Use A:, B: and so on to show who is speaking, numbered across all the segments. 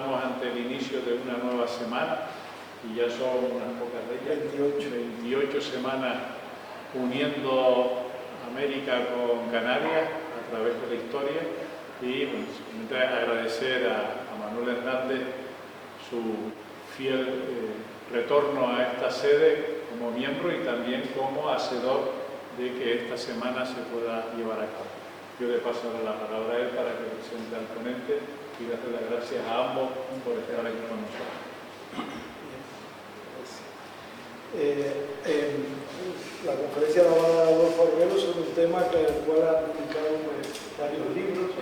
A: estamos ante el inicio de una nueva semana y ya son unas pocas de ellas, 28 semanas uniendo América con Canarias a través de la historia y bueno, simplemente agradecer a Manuel Hernández su fiel retorno a esta sede como miembro y también como hacedor de que esta semana se pueda llevar a cabo. Yo le paso ahora la palabra a él para que presente al ponente y darle las gracias a ambos por estar aquí con nosotros.
B: La conferencia la va a dar Adolfo Arguello sobre un tema con el cual ha publicado varios libros,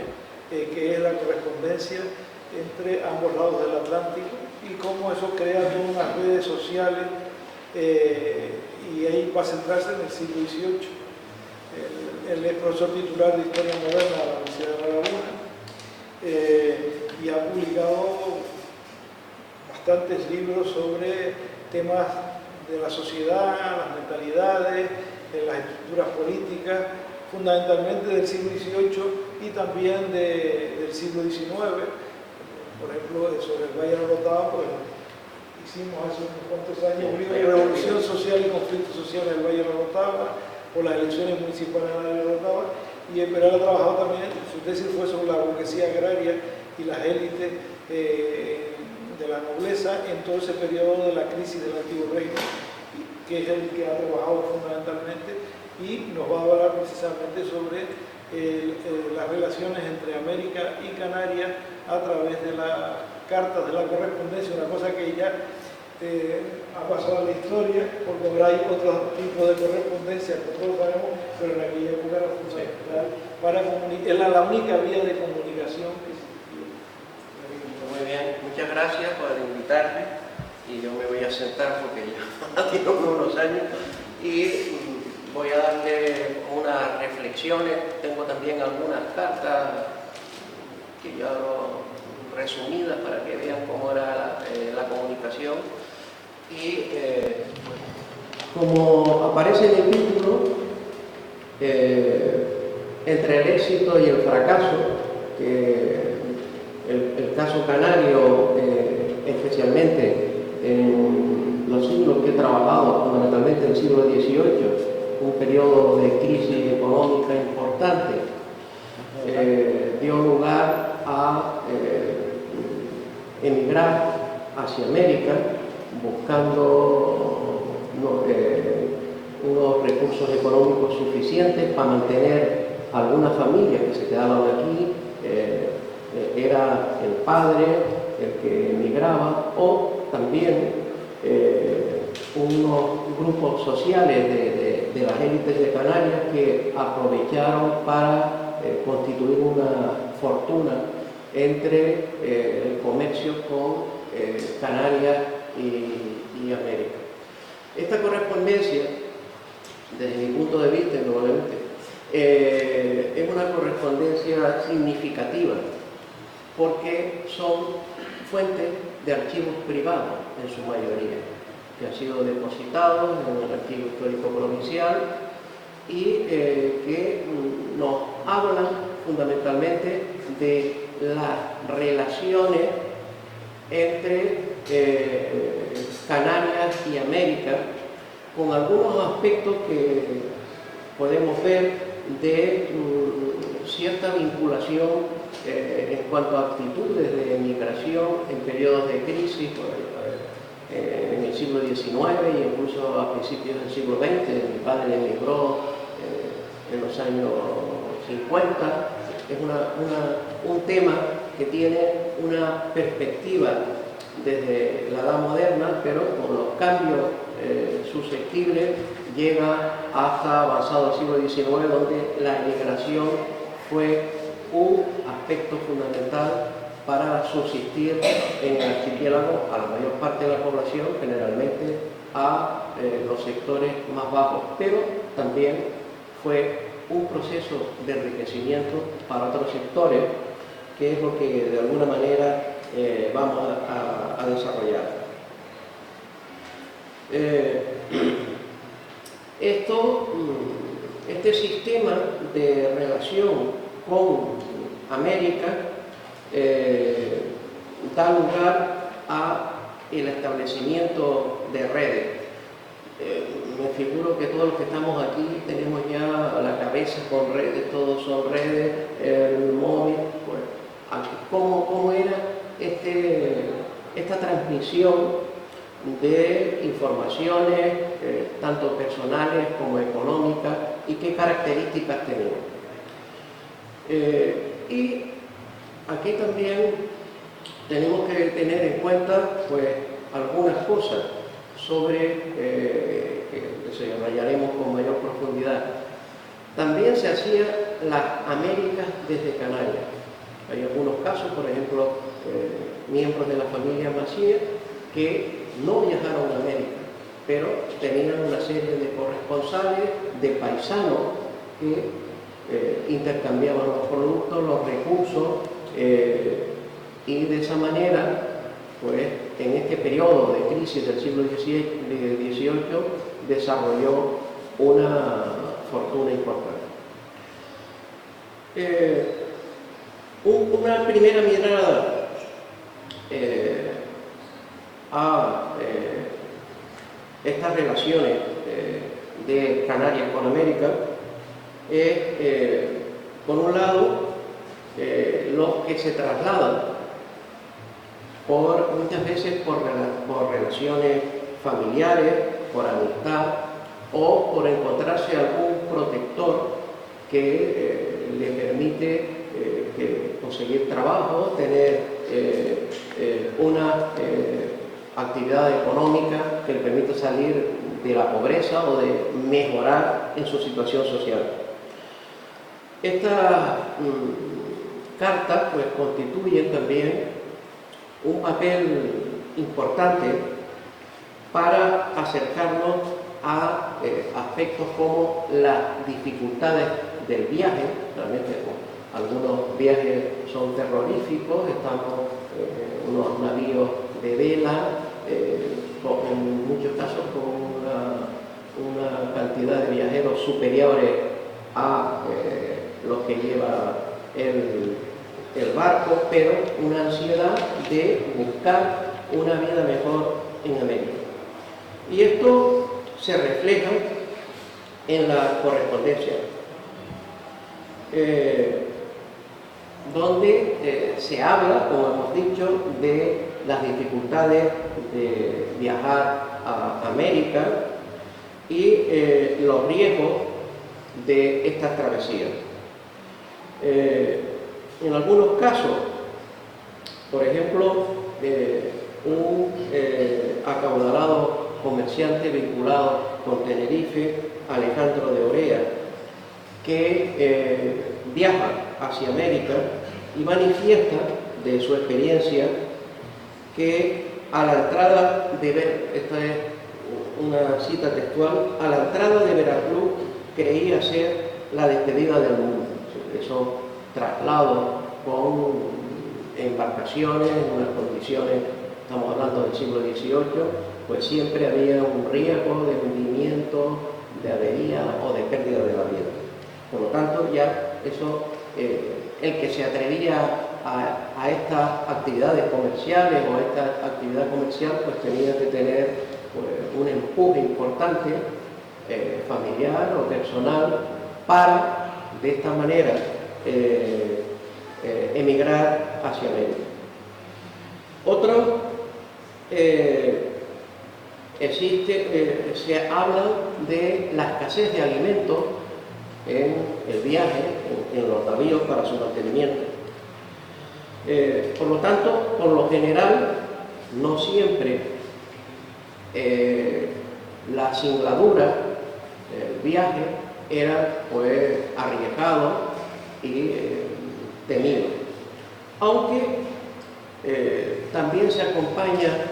B: que es la correspondencia entre ambos lados del Atlántico y cómo eso crea todas unas redes sociales, y ahí va a centrarse en el siglo XVIII. Él es profesor titular de Historia Moderna de la Universidad de La Laguna y ha publicado bastantes libros sobre temas de la sociedad, las mentalidades, las estructuras políticas, fundamentalmente del siglo XVIII y también del siglo XIX. Por ejemplo, sobre el Valle de Orotava, pues, hicimos hace unos cuantos años un libro de Revolución Social y Conflicto Social en el Valle de Orotava, por las elecciones municipales en el Valle de Orotava, pero él ha trabajado también, su tesis fue sobre la burguesía agraria y las élites de la nobleza en todo ese periodo de la crisis del Antiguo Reino, que es el que ha trabajado fundamentalmente, y nos va a hablar precisamente sobre las relaciones entre América y Canarias a través de las cartas de la correspondencia, una cosa que ya ha pasado a la historia, porque ahora hay otro tipo de correspondencia que todos sabemos, pero en aquella época era fundamental para comunicar, era la única vía de comunicación que existía.
C: Muy bien, muchas gracias por invitarme y yo me voy a sentar porque ya tengo unos años y voy a darle unas reflexiones. Tengo también algunas cartas que ya resumidas para que vean cómo era la comunicación y como aparece en el título, entre el éxito y el fracaso, que el caso canario, especialmente en los siglos que he trabajado, fundamentalmente en el siglo XVIII, un periodo de crisis económica importante, dio lugar a emigrar hacia América buscando unos recursos económicos suficientes para mantener algunas familias que se quedaban aquí. Era el padre el que emigraba o también unos grupos sociales de las élites de Canarias que aprovecharon para constituir una fortuna entre el comercio con Canarias y América. Esta correspondencia, desde mi punto de vista, probablemente, es una correspondencia significativa porque son fuentes de archivos privados en su mayoría, que han sido depositados en el Archivo Histórico Provincial y que nos hablan fundamentalmente de las relaciones entre Canarias y América, con algunos aspectos que podemos ver de cierta vinculación en cuanto a actitudes de migración en periodos de crisis, en el siglo XIX e incluso a principios del siglo XX. Mi padre emigró en los años 50. Es un tema que tiene una perspectiva desde la edad moderna, pero con los cambios susceptibles llega hasta avanzado el siglo XIX, donde la emigración fue un aspecto fundamental para subsistir en el archipiélago a la mayor parte de la población, generalmente a los sectores más bajos, pero también fue un proceso de enriquecimiento para otros sectores, que es lo que de alguna manera vamos a desarrollar. Este sistema de relación con América da lugar a el establecimiento de redes. Me figuro que todos los que estamos aquí tenemos ya la cabeza con redes, todos son redes, el móvil. Pues, ¿cómo era esta transmisión de informaciones, tanto personales como económicas, y qué características tenían? Y aquí también tenemos que tener en cuenta pues algunas cosas sobre que desarrollaremos con mayor profundidad. También se hacía las Américas desde Canarias. Hay algunos casos, por ejemplo, miembros de la familia Macier que no viajaron a América, pero tenían una serie de corresponsales, de paisanos que intercambiaban los productos, los recursos, y de esa manera, pues, en este periodo de crisis del siglo XVIII desarrolló una fortuna importante. Una primera mirada a estas relaciones de Canarias con América es, por un lado, los que se trasladan muchas veces por relaciones familiares, por amistad o por encontrarse algún protector que le permite conseguir trabajo, tener una actividad económica que le permita salir de la pobreza o de mejorar en su situación social. Estas cartas pues constituyen también un papel importante para acercarnos a aspectos como las dificultades del viaje. Realmente algunos viajes son terroríficos, estamos en unos navíos de vela, en muchos casos con una cantidad de viajeros superiores a los que lleva el barco, pero una ansiedad de buscar una vida mejor en América. Y esto se refleja en la correspondencia, donde se habla, como hemos dicho, de las dificultades de viajar a América y los riesgos de estas travesías. En algunos casos, por ejemplo, un acaudalado comerciante vinculado con Tenerife, Alejandro de Orea, que viaja hacia América y manifiesta de su experiencia que a la entrada esta es una cita textual, a la entrada de Veracruz creía ser la despedida del mundo. Esos traslados con embarcaciones en unas condiciones, estamos hablando del siglo XVIII, pues siempre había un riesgo de hundimiento, de avería o de pérdida de la vida. Por lo tanto, ya eso, el que se atrevía a estas actividades comerciales o a esta actividad comercial, pues tenía que tener pues, un empuje importante, familiar o personal, para de esta manera emigrar hacia América. Otro, se habla de la escasez de alimentos en el viaje, en los navíos para su mantenimiento. Por lo tanto, por lo general, no siempre la singladura del viaje era pues arriesgado y temido, aunque también se acompaña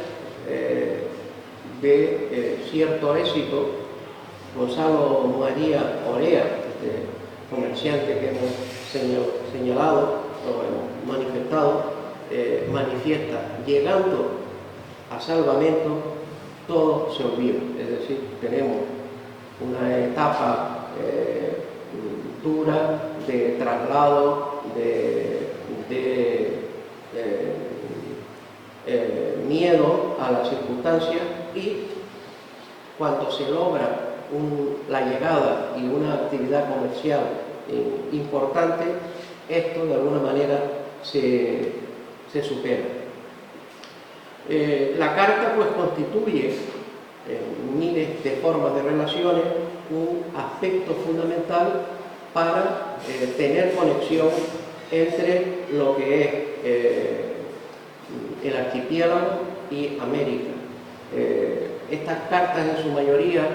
C: de cierto éxito. Gonzalo María Orea, comerciante que hemos señalado o hemos manifestado, manifiesta: llegando a Salvamento todo se olvida. Es decir, tenemos una etapa dura de traslado, de miedo a las circunstancias, y cuando se logra la llegada y una actividad comercial importante, esto de alguna manera se supera. La carta pues constituye miles de formas de relaciones un aspecto fundamental para tener conexión entre lo que es el archipiélago y América. Estas cartas en su mayoría,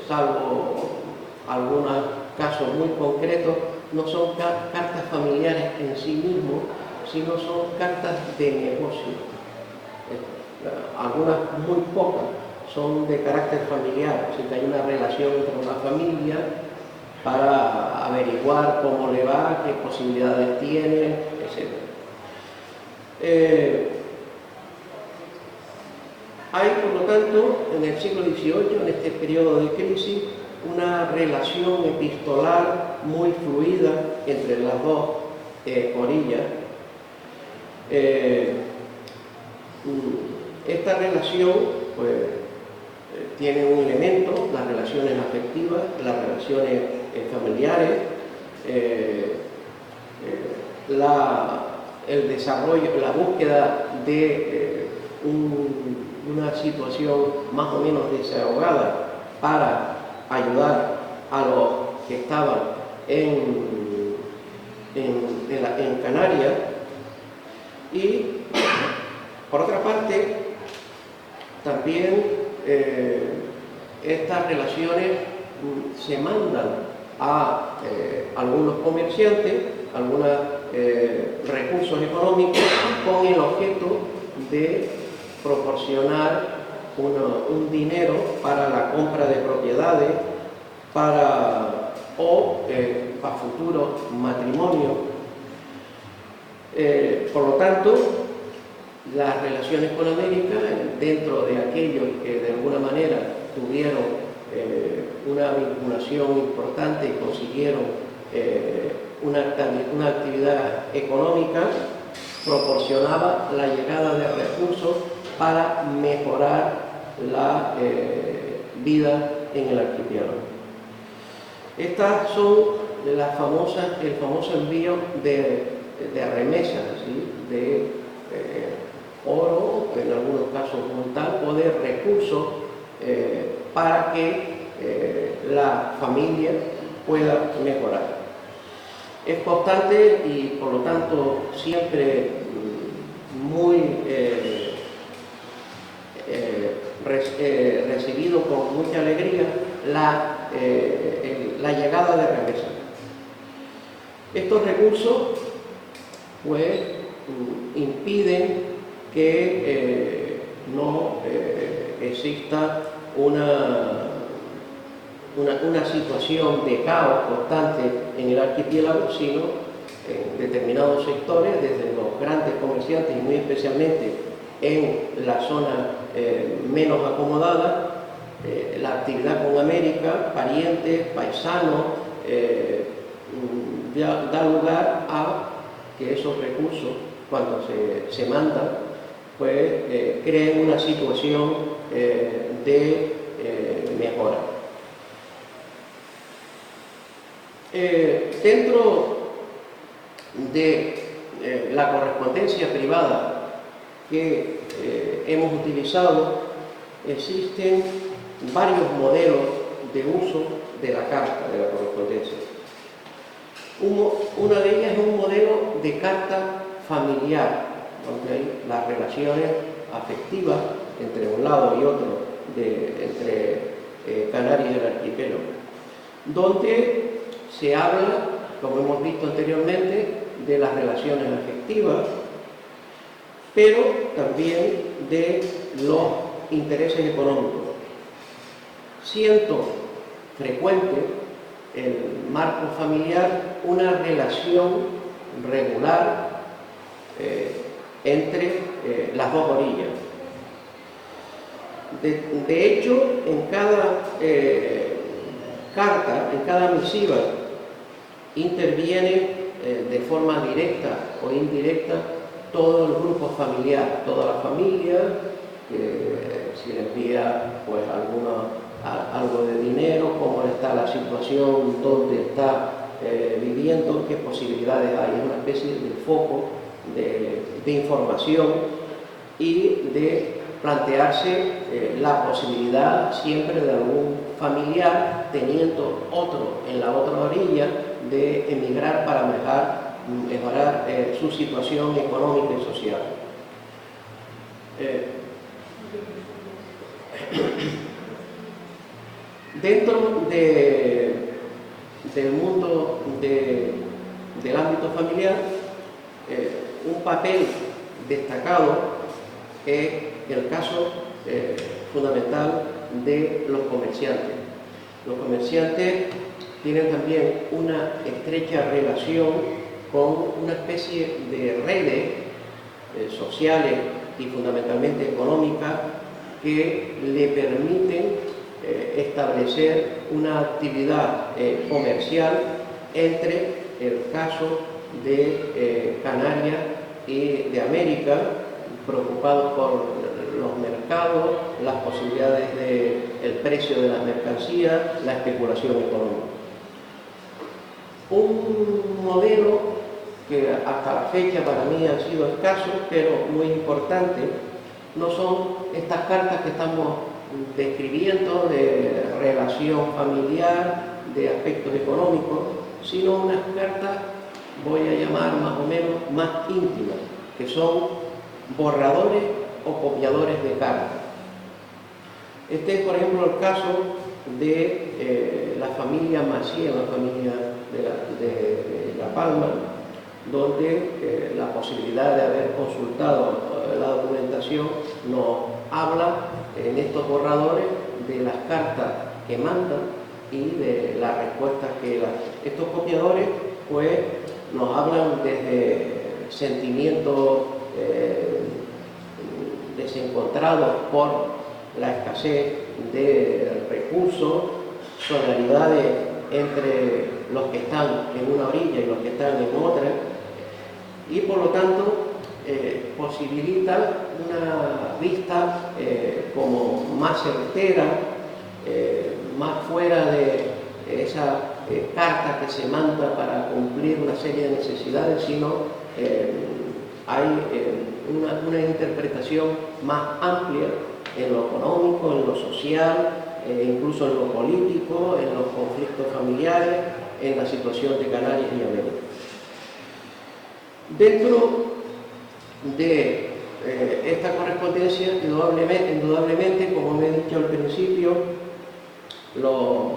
C: salvo algunos casos muy concretos, no son cartas familiares en sí mismos, sino son cartas de negocio. Algunas muy pocas son de carácter familiar, así que hay una relación entre una familia para averiguar cómo le va, qué posibilidades tiene, etc. Hay, por lo tanto, en el siglo XVIII, en este periodo de crisis, una relación epistolar muy fluida entre las dos orillas. Esta relación pues, tiene un elemento, las relaciones afectivas, las relaciones familiares, el desarrollo, la búsqueda de una situación más o menos desahogada para ayudar a los que estaban en Canarias. Y por otra parte, también estas relaciones se mandan a algunos comerciantes, algunos recursos económicos, con el objeto de proporcionar un dinero para la compra de propiedades para futuros matrimonios. Por lo tanto, las relaciones con América, dentro de aquellos que de alguna manera tuvieron una vinculación importante y consiguieron una actividad económica, proporcionaba la llegada de recursos para mejorar la vida en el archipiélago. Estas son el famoso envío de remesas, ¿sí? De oro, en algunos casos montal, o de recursos para que la familia pueda mejorar. Es constante y por lo tanto siempre muy recibido con mucha alegría la llegada de remesas. Estos recursos pues impiden que no exista una situación de caos constante en el archipiélago, sino en determinados sectores, desde los grandes comerciantes y muy especialmente en la zona menos acomodada, la actividad con América, parientes, paisanos, da lugar a que esos recursos, cuando se mandan, pues creen una situación de mejora. Dentro de la correspondencia privada que hemos utilizado, existen varios modelos de uso de la carta, de la correspondencia. Una de ellas es un modelo de carta familiar, donde hay las relaciones afectivas entre un lado y otro, entre Canarias y el archipiélago, donde se habla, como hemos visto anteriormente, de las relaciones afectivas, pero también de los intereses económicos. Siendo frecuente el marco familiar una relación regular entre las dos orillas. De hecho, en cada carta, en cada misiva, interviene de forma directa o indirecta todo el grupo familiar, toda la familia, si le envía pues algo de dinero, cómo está la situación, dónde está viviendo, qué posibilidades hay. Es una especie de foco de información y de plantearse la posibilidad siempre de algún familiar teniendo otro en la otra orilla de emigrar para mejorar su situación económica y social. Dentro del mundo del ámbito familiar, un papel destacado es el caso fundamental de los comerciantes. Los comerciantes tienen también una estrecha relación con una especie de redes sociales y fundamentalmente económicas que le permiten establecer una actividad comercial entre el caso de Canarias y de América, preocupados por los mercados, las posibilidades del precio de las mercancías, la especulación económica. Un modelo que hasta la fecha para mí ha sido escaso, pero muy importante, no son estas cartas que estamos describiendo de relación familiar, de aspectos económicos, sino unas cartas, voy a llamar más o menos, más íntimas, que son borradores o copiadores de cartas. Este es, por ejemplo, el caso de la familia Macié, la familia de La Palma, donde la posibilidad de haber consultado la documentación nos habla en estos borradores de las cartas que mandan y de las respuestas que dan. Estos copiadores pues nos hablan desde sentimientos desencontrados por la escasez de recursos, solidaridades entre los que están en una orilla y los que están en otra, y por lo tanto posibilita una vista como más certera, más fuera de esa carta que se manda para cumplir una serie de necesidades, sino hay una interpretación más amplia en lo económico, en lo social, incluso en lo político, en los conflictos familiares, en la situación de Canarias y América. Dentro de esta correspondencia, indudablemente, como me he dicho al principio, los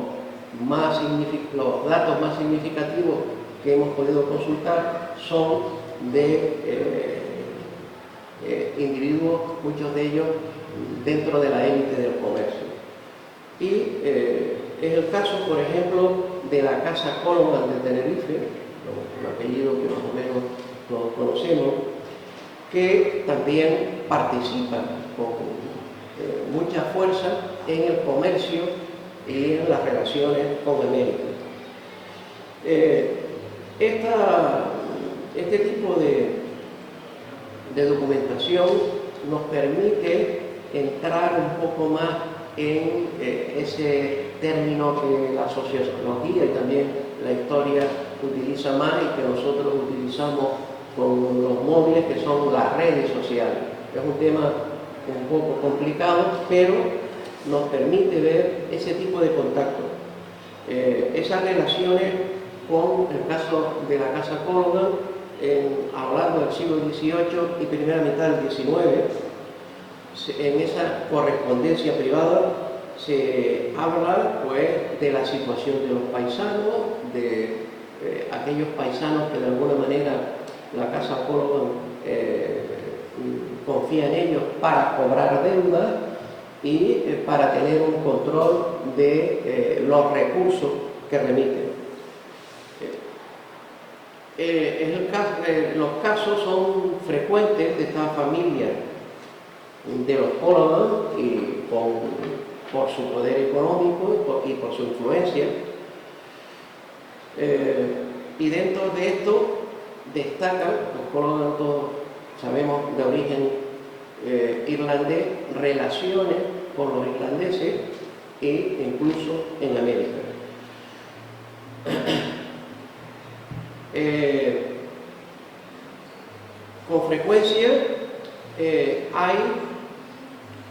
C: datos más significativos que hemos podido consultar son de individuos, muchos de ellos dentro de la élite del comercio. Y es el caso, por ejemplo, de la Casa Cologan de Tenerife, un apellido que más o menos todos conocemos, que también participa con mucha fuerza en el comercio y en las relaciones con América. Este tipo de documentación nos permite entrar un poco más en ese término que la sociología y también la historia utiliza más y que nosotros utilizamos con los móviles, que son las redes sociales. Es un tema un poco complicado, pero nos permite ver ese tipo de contacto. Esas relaciones con el caso de la Casa Cologan, hablando del siglo XVIII y primera mitad del XIX, en esa correspondencia privada se habla pues de la situación de los paisanos, de aquellos paisanos que de alguna manera la Casa Cologan confía en ellos para cobrar deudas y para tener un control de los recursos que remiten. Los casos son frecuentes de esta familia de los Cologan y por su poder económico y por su influencia. Y dentro de esto destacan, los Cologan todos sabemos de origen irlandés, relaciones con los irlandeses e incluso en América. Con frecuencia hay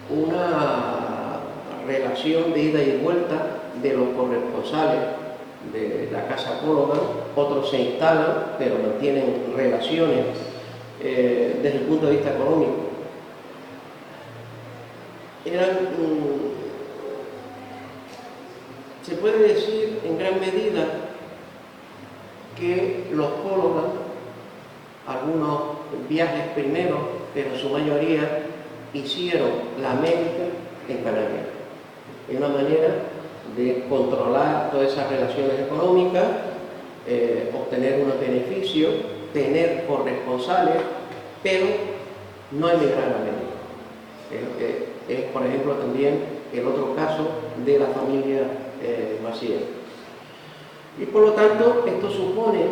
C: una relación de ida y vuelta de los corresponsales de la Casa Coloman. Otros se instalan, pero mantienen relaciones desde el punto de vista económico. Se puede decir en gran medida que los Coloman, algunos viajes primero, pero en su mayoría hicieron la América en Canarias. Es una manera de controlar todas esas relaciones económicas, obtener unos beneficios, tener corresponsales, pero no emigrar a América. Es, por ejemplo, también el otro caso de la familia Maciel. Y por lo tanto, esto supone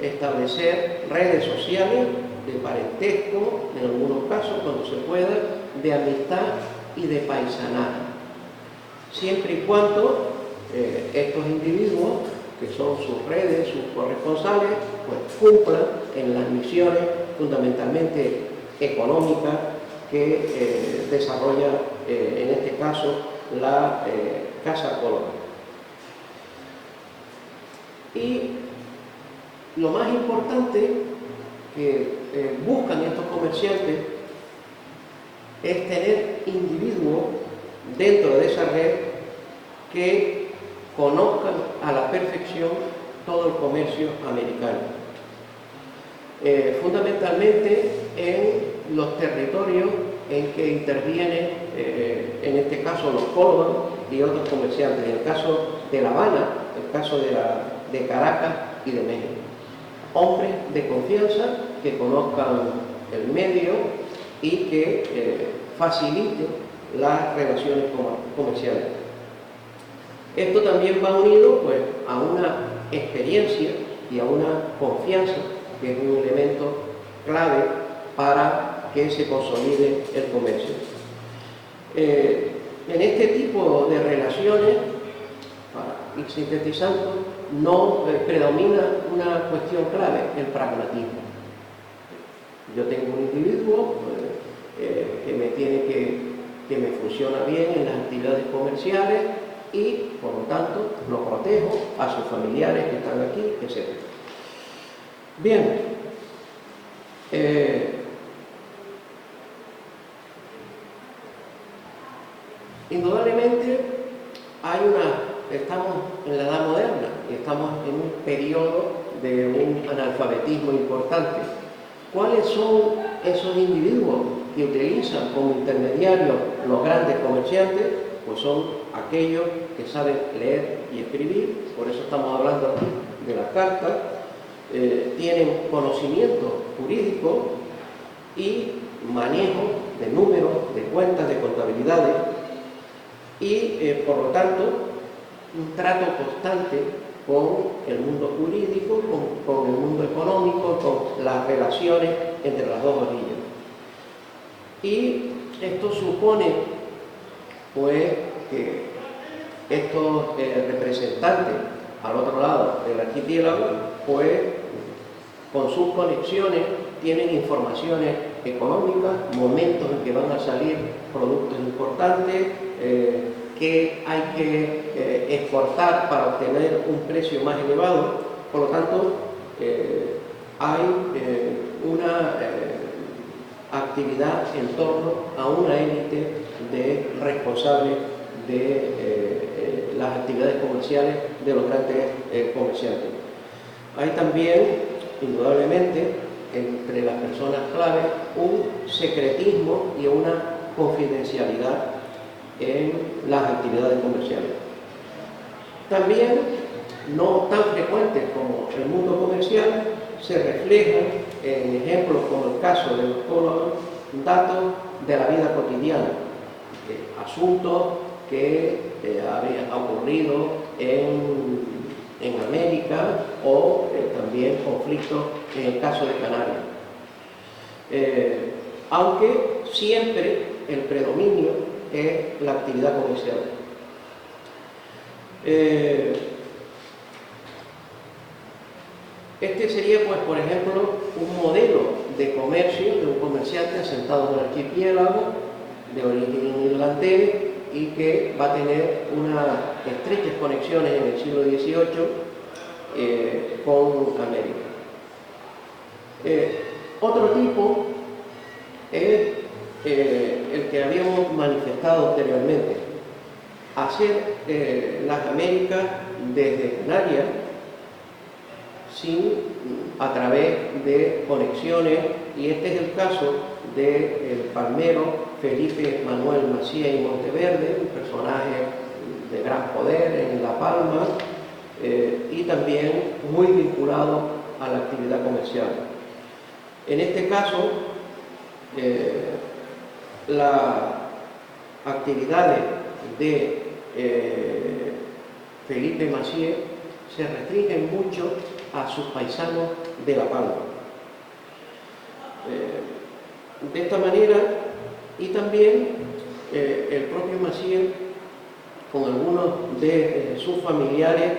C: establecer redes sociales de parentesco, en algunos casos, cuando se pueda, de amistad y de paisanaje. Siempre y cuando estos individuos, que son sus redes, sus corresponsales, pues cumplan en las misiones fundamentalmente económicas que desarrolla, en este caso, la Casa Coloman. Y lo más importante que buscan estos comerciantes es tener individuos dentro de esa red que conozcan a la perfección todo el comercio americano. Fundamentalmente en los territorios en que intervienen, en este caso los Coloman y otros comerciantes, en el caso de La Habana, el caso de Caracas y de México. Hombres de confianza que conozcan el medio y que faciliten las relaciones comerciales. Esto también va unido pues, a una experiencia y a una confianza, que es un elemento clave para que se consolide el comercio. En este tipo de relaciones, para ir sintetizando, no predomina una cuestión clave, el pragmatismo. Yo tengo un individuo que me funciona bien en las actividades comerciales y, por lo tanto, lo protejo a sus familiares que están aquí, etc. Bien, indudablemente estamos en la Edad Moderna y estamos en un periodo de un analfabetismo importante. ¿Cuáles son esos individuos que utilizan como intermediarios los grandes comerciantes? Pues son aquellos que saben leer y escribir, por eso estamos hablando aquí de las cartas, tienen conocimiento jurídico y manejo de números, de cuentas, de contabilidades y, por lo tanto, un trato constante con el mundo jurídico, con el mundo económico, con las relaciones entre las dos orillas. Y esto supone, pues, que estos representantes al otro lado del archipiélago, pues, con sus conexiones tienen informaciones económicas, momentos en que van a salir productos importantes, que hay que exportar para obtener un precio más elevado. Por lo tanto, hay una actividad en torno a una élite de responsables de las actividades comerciales de los grandes comerciantes. Hay también, indudablemente, entre las personas clave, un secretismo y una confidencialidad en las actividades comerciales. También, no tan frecuentes como el mundo comercial, se reflejan en ejemplos como el caso de los Coloman, datos de la vida cotidiana, asuntos que habían ocurrido en América o también conflictos en el caso de Canarias. aunque siempre el predominio es la actividad comercial. Este sería, pues, por ejemplo, un modelo de comercio de un comerciante asentado en el archipiélago de origen irlandés y que va a tener unas estrechas conexiones en el siglo XVIII con América. Otro tipo es el que habíamos manifestado anteriormente, hacer las Américas desde Canarias a través de conexiones, y este es el caso del palmero Felipe Manuel Macías y Monteverde, un personaje de gran poder en La Palma y también muy vinculado a la actividad comercial. En este caso, las actividades de Felipe Macías se restringen mucho a sus paisanos de La Palma. De esta manera, y también el propio Macías, con algunos de sus familiares,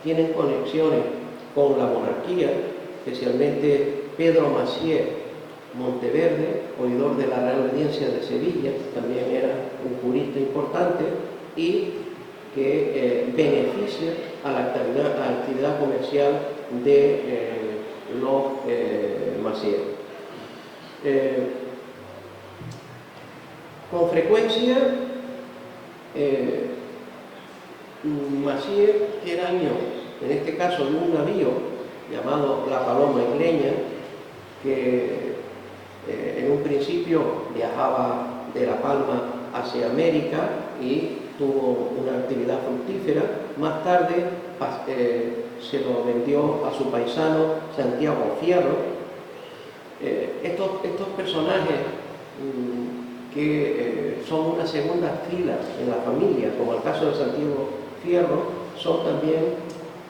C: tienen conexiones con la monarquía, especialmente Pedro Macías Monteverde, oidor de la Real Audiencia de Sevilla, también era un jurista importante y que beneficia a la actividad comercial de los Macías. Con frecuencia, Macías era año, en este caso de un navío llamado La Paloma Isleña, que en un principio viajaba de La Palma hacia América y tuvo una actividad fructífera. Más tarde se lo vendió a su paisano Santiago Fierro. Estos personajes que son una segunda fila en la familia, como el caso de Santiago Fierro, son también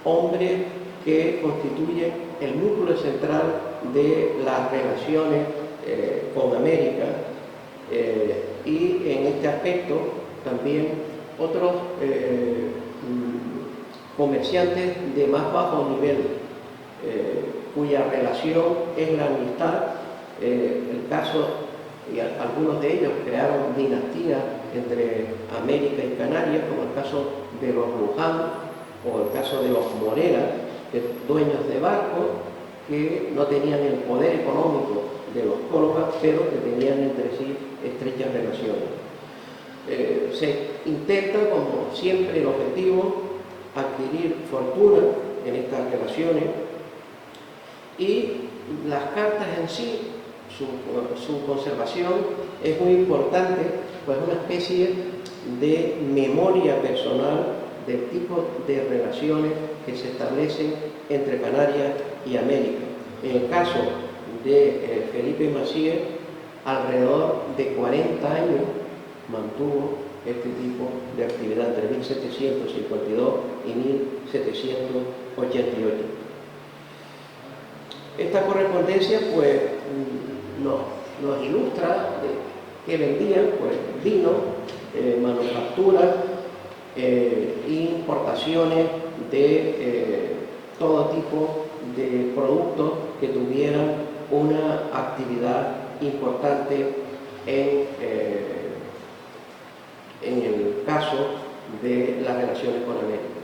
C: hombres que constituyen el núcleo central de las relaciones con América, y en este aspecto también otros comerciantes de más bajo nivel, cuya relación es la amistad. El caso, y algunos de ellos crearon dinastías entre América y Canarias, como el caso de los Luján o el caso de los Morera, dueños de barcos que no tenían el poder económico de los cólogas, pero que tenían entre sí estrechas relaciones. Se intenta, como siempre, el objetivo, adquirir fortuna en estas relaciones, y las cartas en sí, su conservación es muy importante, pues una especie de memoria personal del tipo de relaciones que se establecen entre Canarias y América. En el caso de Felipe Macías, alrededor de 40 años mantuvo este tipo de actividad entre 1752 y 1788. Esta correspondencia, pues, nos ilustra que vendían, pues, vino, manufacturas, importaciones de todo tipo de productos que tuvieran una actividad importante en el caso de las relaciones con América.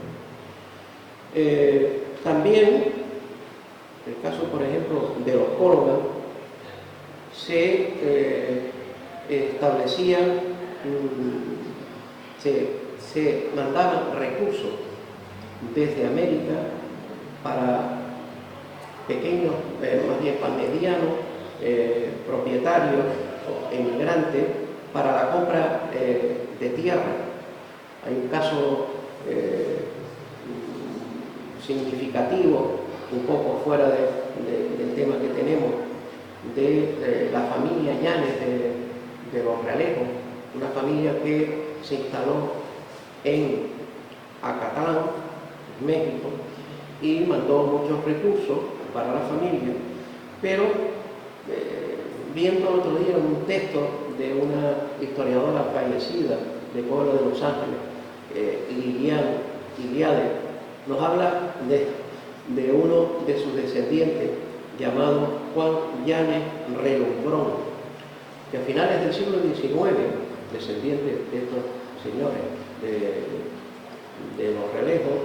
C: También, el caso, por ejemplo, de los cólogas, se establecían, se mandaban recursos desde América para pequeños, más bien para medianos, propietarios o emigrantes, para la compra de tierra. Hay un caso significativo, un poco fuera del tema que tenemos, de la familia Llanes de los Realejos, una familia que se instaló en Acatlán, México, y mandó muchos recursos para la familia, pero viendo el otro día un texto de una historiadora fallecida del pueblo de Los Ángeles, Iliade, nos habla de uno de sus descendientes llamado Juan Llanes Relumbrón, que a finales del siglo XIX, descendiente de estos señores de Los Relejos,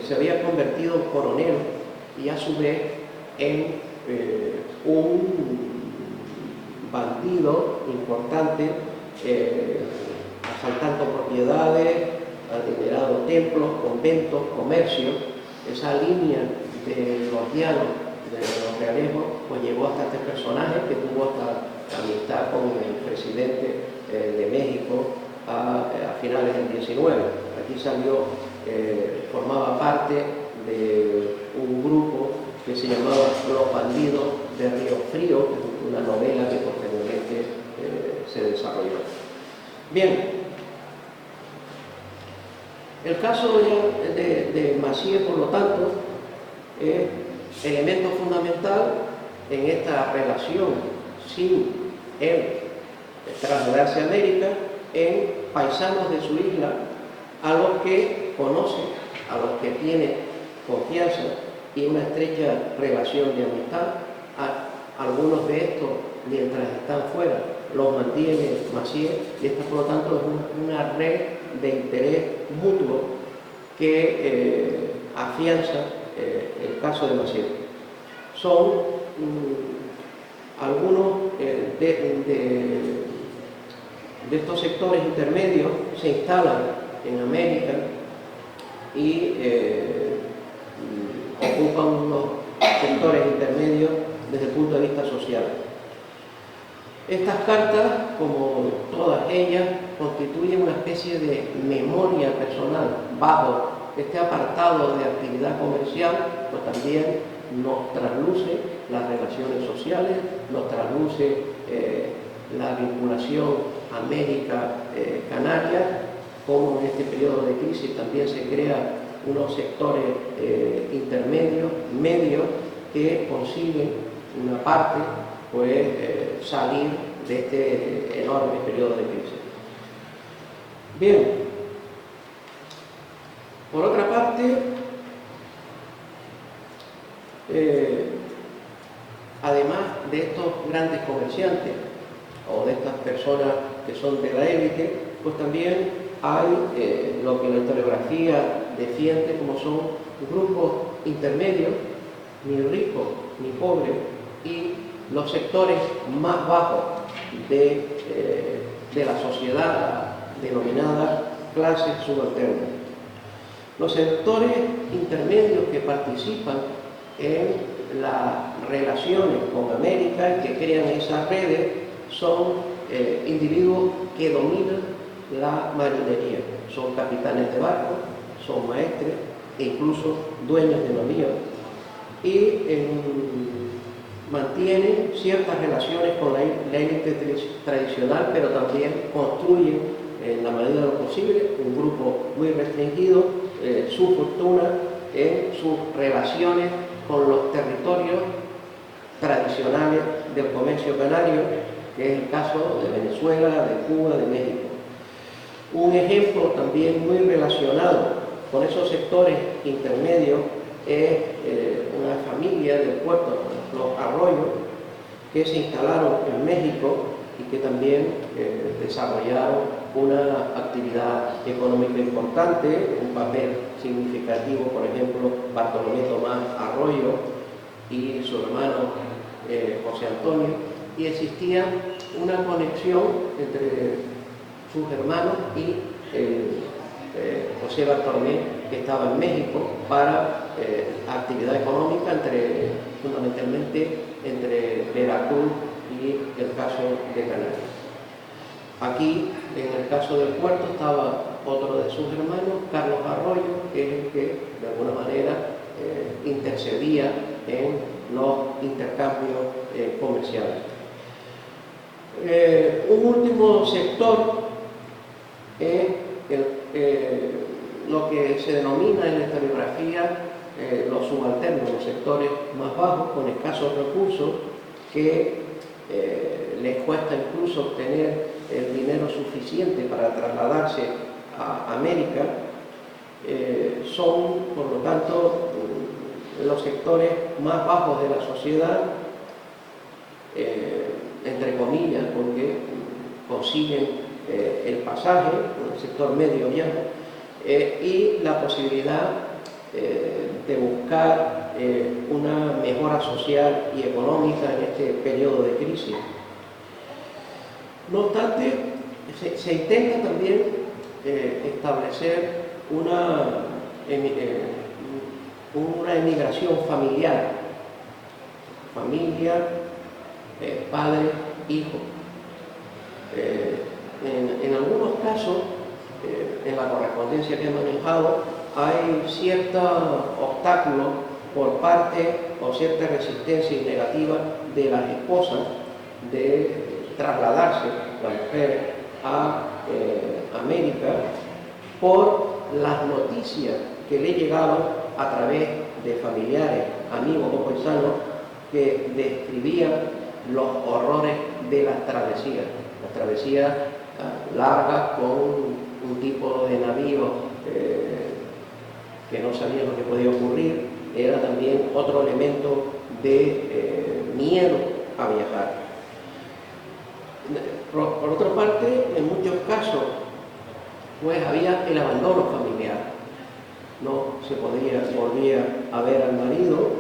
C: se había convertido en coronel y a su vez en un bandido importante, asaltando propiedades, adinerado templos, conventos, comercios. Esa línea de los llanos, de Los Realejos, pues llegó hasta este personaje que tuvo hasta amistad con el presidente de México a finales del 19. Aquí salió, formaba parte de un grupo que se llamaba Los Bandidos de Río Frío, que es una novela que posteriormente se desarrolló. Bien, el caso de Massieu, por lo tanto, es elemento fundamental en esta relación sin él trasladarse a América, en paisanos de su isla, a los que conoce, a los que tiene confianza y una estrecha relación de amistad. Algunos de estos, mientras están fuera, los mantiene Massieu, y esta, por lo tanto, es una red de interés mutuo que afianza el caso de Massieu. Son algunos de estos sectores intermedios se instalan en América y ocupan unos sectores intermedios desde el punto de vista social. Estas cartas, como todas ellas, constituyen una especie de memoria personal. Bajo este apartado de actividad comercial, pues también nos trasluce las relaciones sociales, nos trasluce la vinculación América-Canarias, como en este periodo de crisis también se crean unos sectores intermedios, medios, que consiguen una parte, pues, salir de este enorme periodo de crisis. Bien, por otra parte, además de estos grandes comerciantes o de estas personas que son de la élite, pues también hay lo que la historiografía defiende como son grupos intermedios, ni ricos ni pobres, y los sectores más bajos de la sociedad, denominada clases subalternas. Los sectores intermedios que participan en las relaciones con América y que crean esas redes son individuos que dominan la marinería. Son capitanes de barcos, son maestres e incluso dueños de navíos, y mantienen ciertas relaciones con la élite tradicional, pero también construyen, en la medida de lo posible, un grupo muy restringido, su fortuna en sus relaciones con los territorios tradicionales del comercio canario, que es el caso de Venezuela, de Cuba, de México. Un ejemplo también muy relacionado con esos sectores intermedios es una familia del puerto, los Arroyos, que se instalaron en México y que también desarrollaron una actividad económica importante, un papel significativo, por ejemplo, Bartolomé Tomás Arroyo y su hermano José Antonio, y existía una conexión entre sus hermanos y José Bartolomé, que estaba en México, para actividad económica fundamentalmente entre Veracruz y el caso de Canarias. Aquí, en el caso del puerto, estaba otro de sus hermanos, Carlos Arroyo, que es el que de alguna manera intercedía en los intercambios comerciales. Un último sector es lo que se denomina en la historiografía los subalternos, los sectores más bajos, con escasos recursos, que les cuesta incluso obtener el dinero suficiente para trasladarse a América, son, por lo tanto, los sectores más bajos de la sociedad, entre comillas, porque consiguen el pasaje, el sector medio ya, y la posibilidad de buscar una mejora social y económica en este periodo de crisis. No obstante, se intenta también establecer una emigración familiar, familia, padre, hijo. En algunos casos, en la correspondencia que he manejado, hay cierto obstáculo por parte o cierta resistencia negativa de las esposas de trasladarse, la mujer, a América por las noticias que le llegaban a través de familiares, amigos o paisanos que describían los horrores de las travesías largas con un tipo de navío que no sabían lo que podía ocurrir. Era también otro elemento de miedo a viajar. Por otra parte, en muchos casos, pues había el abandono familiar. No se volvía a ver al marido,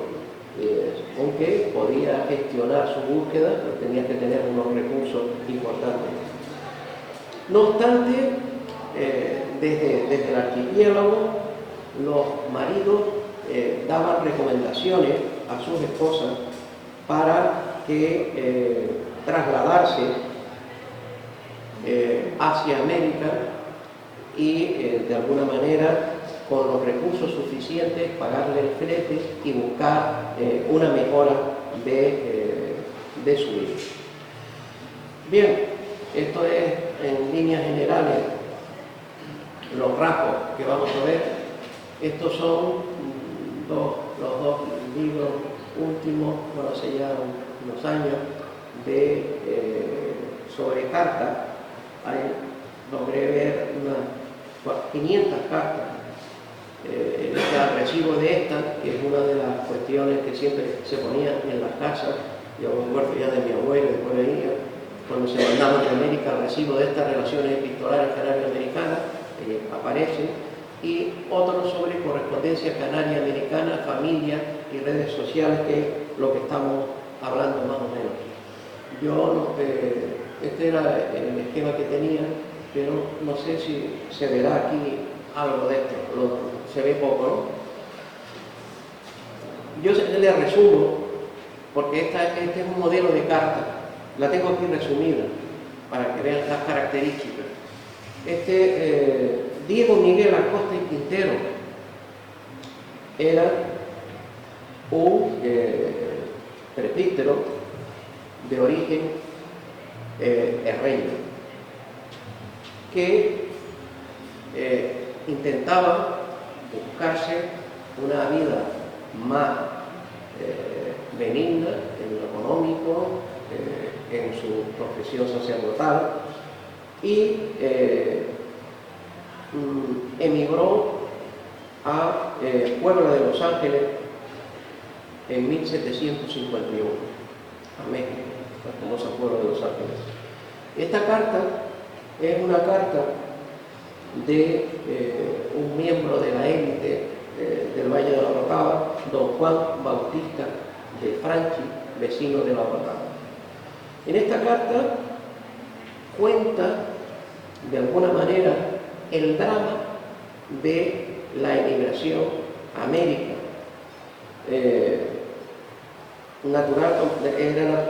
C: aunque podía gestionar su búsqueda, pero tenía que tener unos recursos importantes. No obstante, desde el archipiélago, los maridos daban recomendaciones a sus esposas para que trasladarse hacia América y de alguna manera con los recursos suficientes pagarle el flete y buscar una mejora de su vida. Bien, esto es en líneas generales los rasgos que vamos a ver. Estos son los dos libros últimos, bueno, hace ya unos años, sobre cartas. Ahí logré ver unas 500 cartas. El recibo de estas, que es una de las cuestiones que siempre se ponía en las casas. Yo me acuerdo ya de mi abuelo, después veía, cuando se mandaban de América el recibo de estas relaciones epistolares canario-americanas, aparecen, y otros sobre correspondencia canaria-americana, familia y redes sociales, que es lo que estamos hablando más o menos. Este era el esquema que tenía, pero no sé si se verá aquí algo de esto, se ve poco, ¿no? Yo le resumo, porque este es un modelo de carta, la tengo aquí resumida, para que vean las características. Diego Miguel Acosta y Quintero era un presbítero de origen herreño, que intentaba buscarse una vida más benigna en lo económico, en su profesión sacerdotal, y emigró a Puebla de Los Ángeles en 1751, a México, la famosa Puebla de Los Ángeles. Esta carta es una carta de un miembro de la élite del Valle de la Orotava, don Juan Bautista de Franchi, vecino de la Orotava. En esta carta cuenta de alguna manera el drama de la emigración a América. Natural era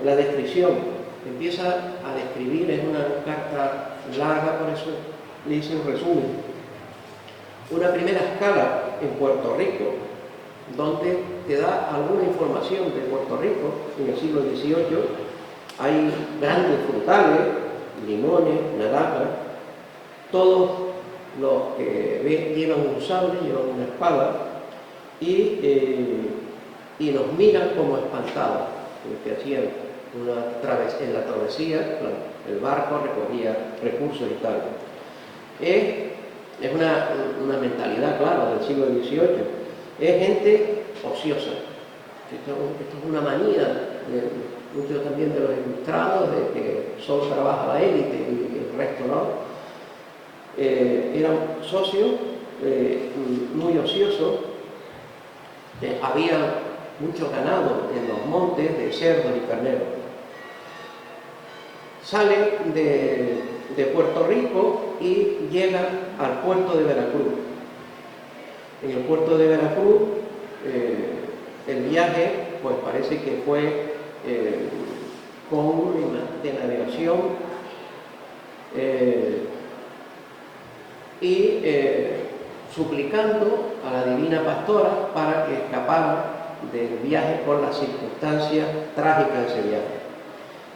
C: la descripción. Empieza a describir, es una carta larga, por eso le hice un resumen. Una primera escala en Puerto Rico, donde te da alguna información de Puerto Rico en el siglo XVIII. Hay grandes frutales, limones, naranjas. Todos los que llevan un sable, llevan una espada, y nos miran como espantados. que hacían en la travesía, el barco recogía recursos y tal. Es una mentalidad, claro, del siglo XVIII. Es gente ociosa. Esto es una manía muchos también de los ilustrados, de que solo trabaja la élite y el resto no. Eran socios muy ociosos. Había mucho ganado en los montes de cerdos y carneros. Salen de Puerto Rico y llegan al puerto de Veracruz. En el puerto de Veracruz el viaje pues parece que fue con de navegación y suplicando a la Divina Pastora para que escapara del viaje por las circunstancias trágicas de ese viaje.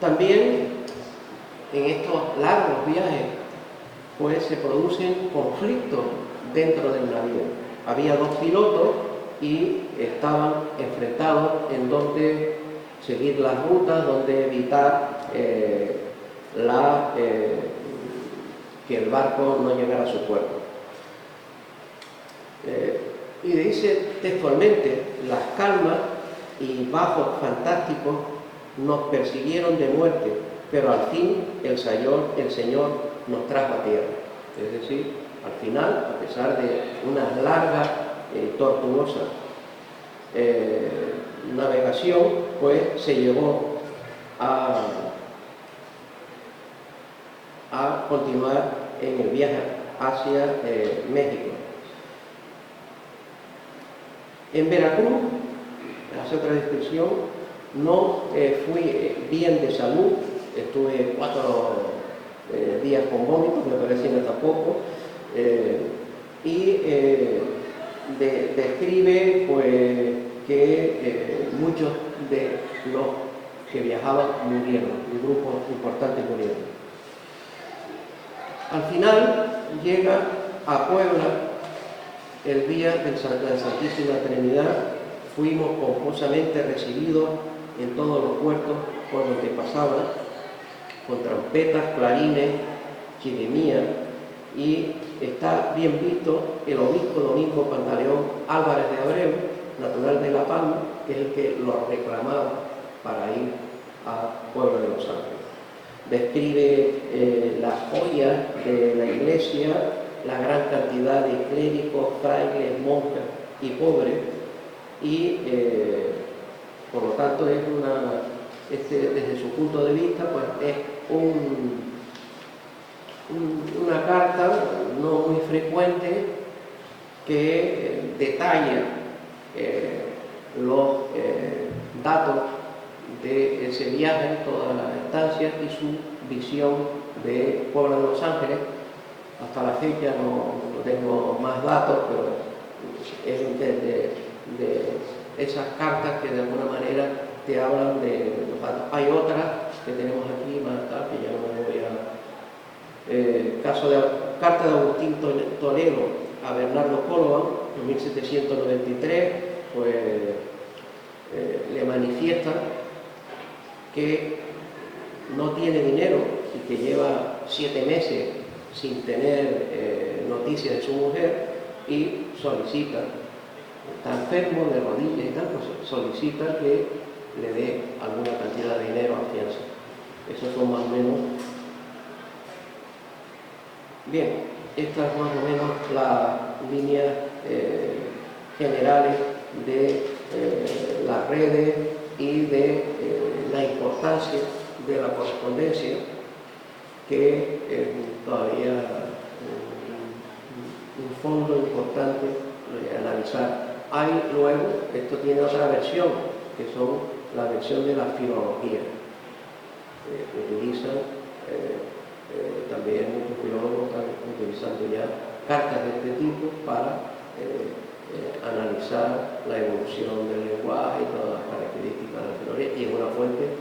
C: También en estos largos viajes pues se producen conflictos dentro del navío. Había dos pilotos y estaban enfrentados en dónde seguir las rutas, dónde evitar que el barco no llegara a su puerto. Y dice textualmente: las calmas y bajos fantásticos nos persiguieron de muerte, pero al fin el Señor nos trajo a tierra. Es decir, al final, a pesar de una larga, tortuosa navegación, pues se llegó a continuar en el viaje hacia México. En Veracruz, hace otra descripción, no fui bien de salud, estuve 4 días con vómitos, me parece que tampoco, y describe pues que muchos de los que viajaban murieron, un grupo importante murieron. Al final llega a Puebla el día de la Santísima Trinidad. Fuimos pomposamente recibidos en todos los puertos por donde pasaban, con trompetas, clarines, chirimías, y está bien visto el obispo Domingo Pantaleón Álvarez de Abreu, natural de La Palma, que es el que lo reclamaba para ir a Puebla de Los Ángeles. Describe las joyas de la iglesia, la gran cantidad de clérigos, frailes, monjas y pobres, y por lo tanto es desde su punto de vista, pues es una carta no muy frecuente que detalla los datos de ese viaje, todas las estancias y su visión de Puebla de Los Ángeles. Hasta la fecha no tengo más datos, pero es de esas cartas que de alguna manera te hablan de los datos. Hay otras que tenemos aquí más tarde, que ya no me voy a... caso de carta de Agustín Toledo a Bernardo Córdoba en 1793, pues le manifiesta que no tiene dinero y que lleva 7 meses sin tener noticias de su mujer, y solicita, está enfermo de rodillas y tal, pues solicita que le dé alguna cantidad de dinero a fianza. Esos son más o menos. Bien, estas más o menos las líneas generales de las redes y de la importancia de la correspondencia, que es todavía un fondo importante de analizar. Hay luego, esto tiene otra versión, que son la versión de la filología. Utilizan también muchos filólogos están utilizando ya cartas de este tipo para analizar la evolución del lenguaje y todas las características de la filología, y es una fuente